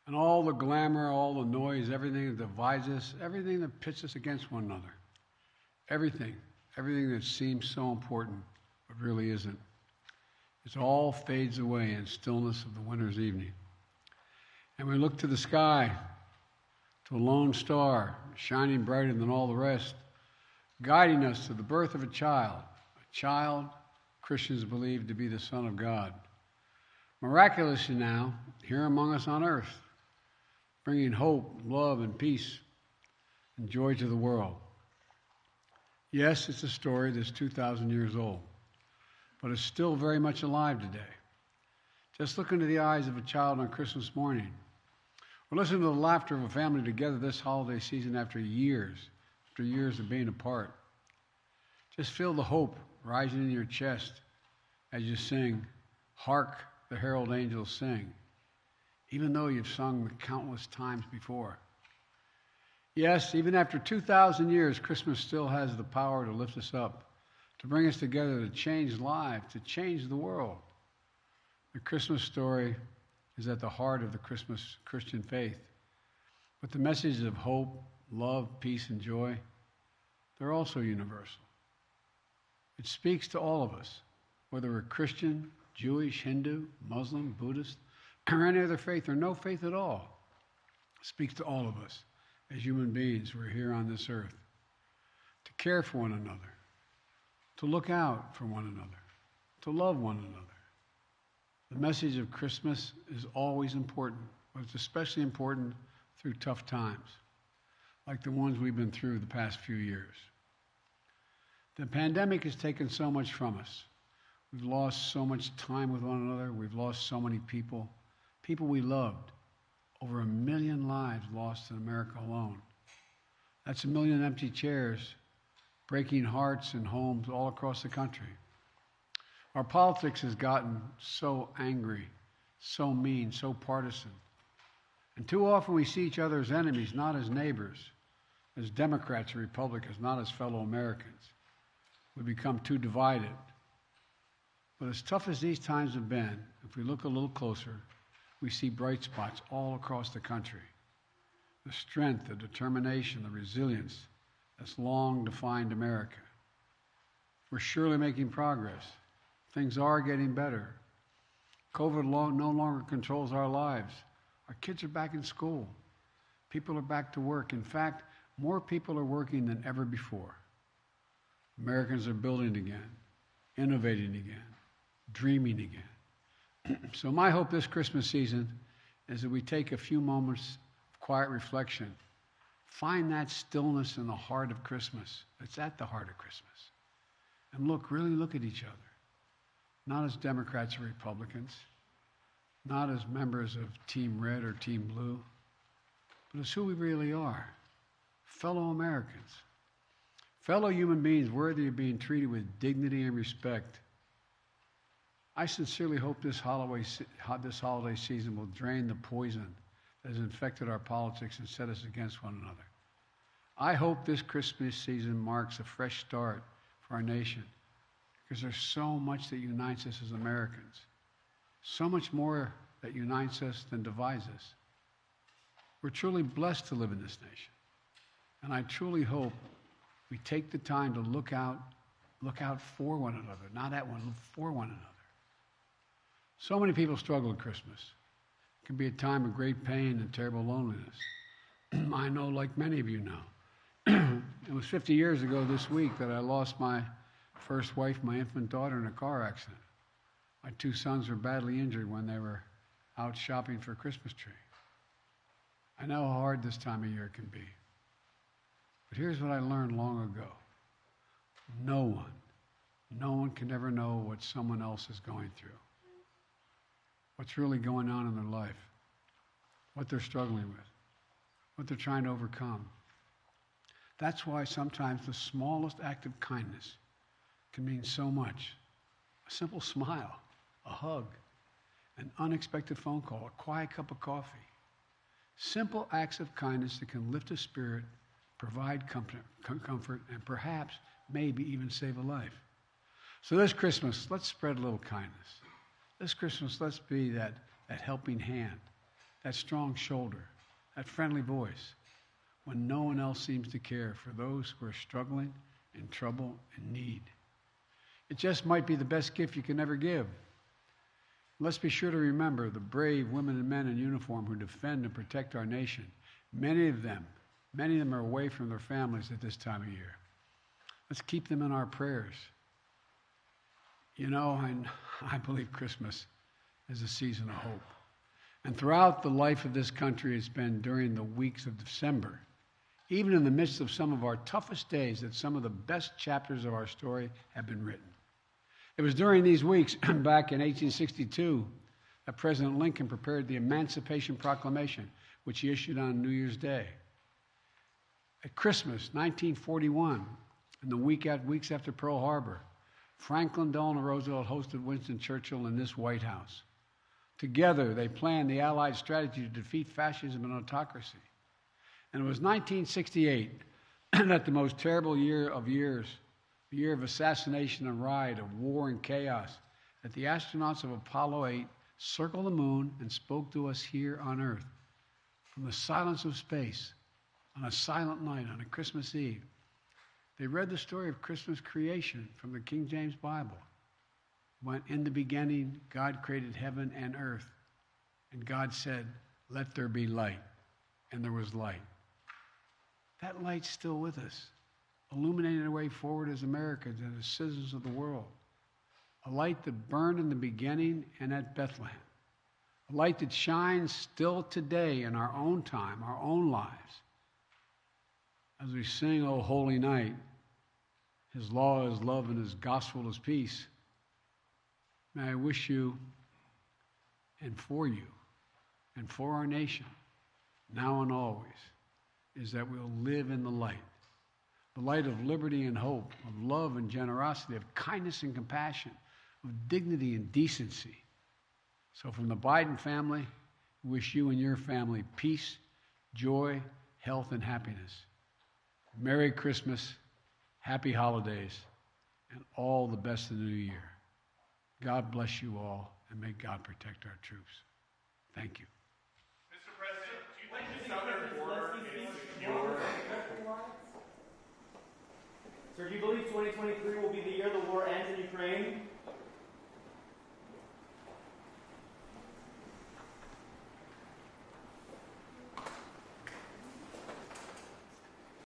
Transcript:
And all the glamour, all the noise, everything that divides us, everything that pits us against one another, everything that seems so important but really isn't, it all fades away in stillness of the winter's evening. And we look to the sky, to a lone star, shining brighter than all the rest, guiding us to the birth of a child Christians believe to be the Son of God. Miraculously now, here among us on earth, bringing hope, love, and peace and joy to the world. Yes, it's a story that's 2,000 years old, but it's still very much alive today. Just look into the eyes of a child on Christmas morning, or listen to the laughter of a family together this holiday season after years of being apart. Just feel the hope rising in your chest as you sing, "Hark the herald angels sing," even though you've sung countless times before. Yes, even after 2,000 years, Christmas still has the power to lift us up, to bring us together, to change lives, to change the world. The Christmas story is at the heart of the Christian faith. But the messages of hope, love, peace, and joy, they're also universal. It speaks to all of us, whether we're Christian, Jewish, Hindu, Muslim, Buddhist, or any other faith, or no faith at all. It speaks to all of us as human beings who are here on this earth, to care for one another, to look out for one another, to love one another. The message of Christmas is always important, but it's especially important through tough times, like the ones we've been through the past few years. The pandemic has taken so much from us. We've lost so much time with one another. We've lost so many people we loved. Over 1 million lives lost in America alone. That's 1 million empty chairs, breaking hearts and homes all across the country. Our politics has gotten so angry, so mean, so partisan. And too often we see each other as enemies, not as neighbors, as Democrats or Republicans, not as fellow Americans. We become too divided. But as tough as these times have been, if we look a little closer, we see bright spots all across the country. The strength, the determination, the resilience that's long defined America. We're surely making progress. Things are getting better. COVID no longer controls our lives. Our kids are back in school. People are back to work. In fact, more people are working than ever before. Americans are building again, innovating again, dreaming again. So my hope this Christmas season is that we take a few moments of quiet reflection, find that stillness in the heart of Christmas. It's at the heart of Christmas. And really look at each other. Not as Democrats or Republicans, not as members of Team Red or Team Blue, but as who we really are, fellow Americans, fellow human beings worthy of being treated with dignity and respect. I sincerely hope this holiday season will drain the poison that has infected our politics and set us against one another. I hope this Christmas season marks a fresh start for our nation, because there's so much that unites us as Americans, so much more that unites us than divides us. We're truly blessed to live in this nation, and I truly hope we take the time to look out for one another, not at one, for one another. So many people struggle at Christmas. It can be a time of great pain and terrible loneliness. I know, like many of you know, it was 50 years ago this week that I lost my first wife, my infant daughter, in a car accident. My 2 sons were badly injured when they were out shopping for a Christmas tree. I know how hard this time of year can be. But here's what I learned long ago. No one can ever know what someone else is going through, what's really going on in their life, what they're struggling with, what they're trying to overcome. That's why sometimes the smallest act of kindness can mean so much. A simple smile, a hug, an unexpected phone call, a quiet cup of coffee. Simple acts of kindness that can lift a spirit, provide comfort, and perhaps, maybe even save a life. So this Christmas, let's spread a little kindness. This Christmas, let's be that helping hand, that strong shoulder, that friendly voice, when no one else seems to care for those who are struggling, in trouble, in need. It just might be the best gift you can ever give. Let's be sure to remember the brave women and men in uniform who defend and protect our nation. Many of them are away from their families at this time of year. Let's keep them in our prayers. You know, I believe Christmas is a season of hope. And throughout the life of this country, it's been during the weeks of December, even in the midst of some of our toughest days, that some of the best chapters of our story have been written. It was during these weeks, back in 1862, that President Lincoln prepared the Emancipation Proclamation, which he issued on New Year's Day. At Christmas, 1941, and the weeks after Pearl Harbor, Franklin Delano Roosevelt hosted Winston Churchill in this White House. Together, they planned the Allied strategy to defeat fascism and autocracy. And it was 1968, that the most terrible year of years, the year of assassination and riot, of war and chaos, that the astronauts of Apollo 8 circled the moon and spoke to us here on Earth from the silence of space on a silent night on a Christmas Eve. They read the story of Christmas creation from the King James Bible. When in the beginning, God created heaven and earth, and God said, "Let there be light," and there was light. That light's still with us, illuminating the way forward as Americans and as citizens of the world. A light that burned in the beginning and at Bethlehem. A light that shines still today in our own time, our own lives. As we sing, "O Holy Night," His law is love and His gospel is peace. May I wish you and for our nation, now and always, is that we'll live in the light of liberty and hope, of love and generosity, of kindness and compassion, of dignity and decency. So from the Biden family, we wish you and your family peace, joy, health, and happiness. Merry Christmas, happy holidays, and all the best in the new year. God bless you all, and may God protect our troops. Thank you. Mr. President, do you think the southern border is secure? Sir, do you believe 2023 will be the year the war ends in Ukraine?